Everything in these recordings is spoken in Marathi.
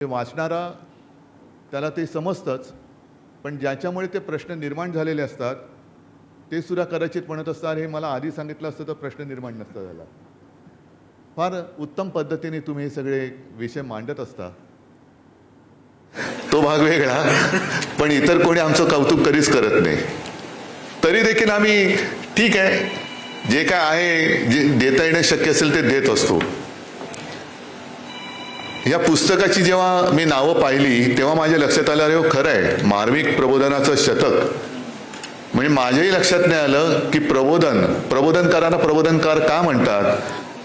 ते वाचणारा त्याला ते समजतंच, पण ज्याच्यामुळे ते प्रश्न निर्माण झालेले असतात ते सुद्धा कदाचित म्हणत असतात हे मला आधी सांगितलं असतं तर प्रश्न निर्माण नसता झाला. फार उत्तम पद्धतीने तुम्ही हे सगळे विषय मांडत असता, तो भाग वेगळा. पण इतर कोणी आमचं कौतुक कधीच करत नाही. तरी देखील आम्ही ठीक आहे, जे काय आहे जे देता येणं शक्य असेल ते देत असतो. या पुस्तकाची जेव्हा मी नावं पाहिली तेव्हा माझ्या लक्षात आलं, अरे हो खरं आहे, मार्मिक प्रबोधनाचं शतक. म्हणजे माझ्याही लक्षात नाही आलं की प्रबोधनकारांना प्रबोधनकार का म्हणतात.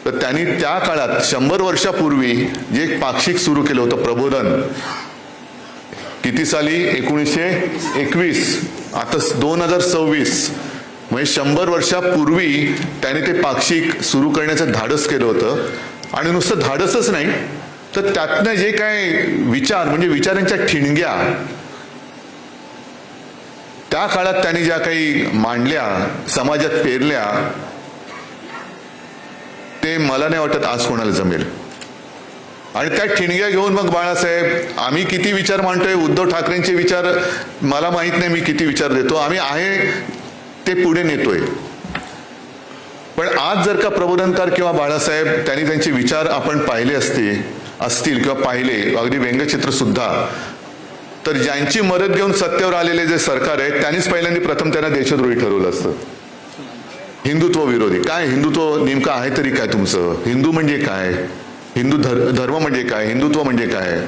तर त्यांनी त्या काळात 100 वर्षापूर्वी जे एक पाक्षिक सुरू केलं होतं प्रबोधन, किती साली 1921, आता 2026, म्हणजे 100 वर्षापूर्वी त्याने ते पाक्षिक सुरू करण्याचं धाडस केलं होतं. आणि नुसतं धाडसच नाही तर त्यातनं जे काय विचार म्हणजे विचारांच्या ठिणग्या त्या काळात त्यांनी ज्या काही मांडल्या, समाजात पेरल्या, ते मला नाही वाटत आज कोणाला जमेल. आणि त्या ठिणग्या घेऊन मग बाळासाहेब आम्ही किती विचार मांडतोय, उद्धव ठाकरेंचे विचार मला माहित नाही मी किती विचार देतो, आम्ही आहे ते पुढे नेतोय. पण आज जर का प्रबोधनकार किंवा बाळासाहेब त्यांनी त्यांचे विचार आपण पाहिले असतील किंवा पाहिले, अगदी व्यंगचित्र सुद्धा, तर ज्यांची मदत घेऊन सत्तेवर आलेले जे सरकार आहे त्यांनीच पहिल्यांदा प्रथम त्यांना देशद्रोही ठरवलं असतं. हिंदुत्व विरोधी. काय हिंदुत्व नेमकं आहे तरी काय तुमचं? हिंदू म्हणजे काय? हिंदू धर्म म्हणजे काय? हिंदुत्व म्हणजे काय?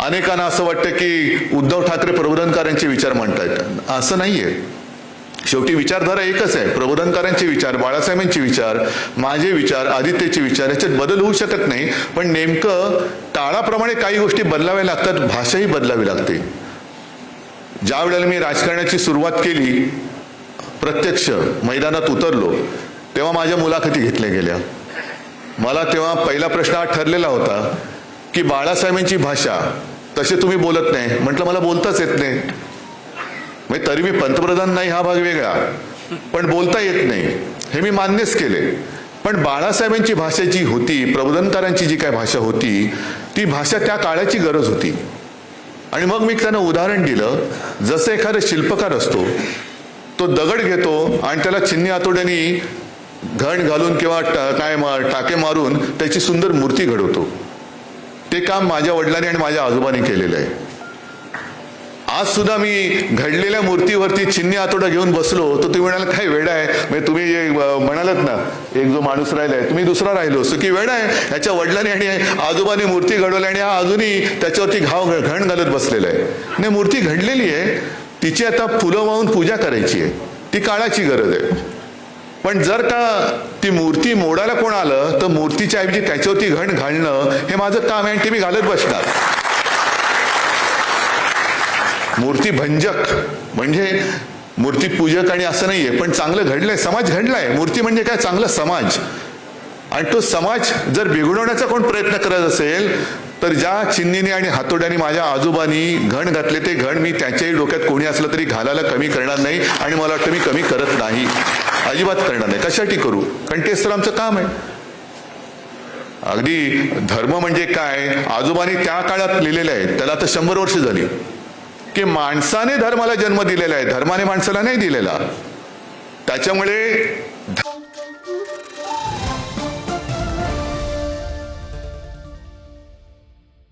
अनेकांना असं वाटतं की उद्धव ठाकरे प्रबोधनकारांचे विचार मांडतायत. असं नाहीये. शेवटी विचारधारा एकच आहे. प्रबोधनकारांचे विचार, बाळासाहेबांचे विचार, माझे विचार, आदित्यचे विचार, याच्यात बदल होऊ शकत नाही. पण नेमकं काळाप्रमाणे काही गोष्टी बदलाव्या लागतात, भाषाही बदलावी लागते. ज्या वेळेला मी राजकारणाची सुरुवात केली, प्रत्यक्ष मैदानात उतरलो, तेव्हा माझ्या मुलाखती घेतल्या गेल्या. मला तेव्हा पहिला प्रश्न हा ठरलेला होता की बाळासाहेबांची भाषा तसे तुम्ही बोलत नाही. म्हटलं मला बोलताच येत नाही. म्हणजे तरी मी पंतप्रधान नाही हा भाग वेगळा, पण बोलता येत नाही हे मी मान्यच केले. पण बाळासाहेबांची भाषा जी होती, प्रबोधनकारांची जी काय भाषा होती, ती भाषा त्या काळाची गरज होती. आणि मग मी त्यांना उदाहरण दिलं, जसं एखादा शिल्पकार असतो, तो दगड घेतो आणि त्याला छिन्नी हातोड्यानी घण घालून किंवा टाके मारून त्याची सुंदर मूर्ती घडवतो. ते काम माझ्या वडिलांनी आणि माझ्या आजोबांनी केलेलं आहे. आज सुद्धा मी घडलेल्या मूर्तीवरती छिन्नी हातोडा घेऊन बसलो तर तुम्ही म्हणाल काय वेडा आहे. म्हणजे तुम्ही म्हणालात ना, एक जो माणूस राहिलाय, तुम्ही दुसरा राहिलो असतो की वेडा आहे. ह्याच्या वडिलांनी आणि आजोबांनी मूर्ती घडवली आणि हा अजूनही त्याच्यावरती घण घालत बसलेला आहे. नाही, मूर्ती घडलेली आहे, तिची आता फुलं वाहून पूजा करायची आहे, ती काळाची गरज आहे. पण जर का ती मूर्ती मोडायला कोण आलं तर मूर्तीच्या ऐवजी त्याच्यावरती घण घालणं हे माझं काम आहे आणि ते मी घालत बसणार. मूर्ती भंजक म्हणजे मूर्ती पूजक आणि असं नाहीये, पण चांगलं घडलंय, समाज घडलाय. मूर्ती म्हणजे काय? चांगला समाज. आणि तो समाज जर बिघडवण्याचा कोण प्रयत्न करत असेल तर ज्या चिन्नीने आणि हातोड्याने माझ्या आजोबांनी घण घातले, ते घण मी त्याच्याही डोक्यात कोणी असलं तरी घालायला कमी करणार नाही. आणि मला वाटतं मी कमी करत नाही, अजिबात करणार नाही. कशासाठी करू? कारण तेच तर आमचं काम आहे. अगदी धर्म म्हणजे काय आजोबांनी त्या काळात लिहिलेलं आहे, त्याला आता 100 वर्ष झाली, की माणसाने धर्माला जन्म दिलेला आहे, धर्माने माणसाला नाही दिलेला. त्याच्यामुळे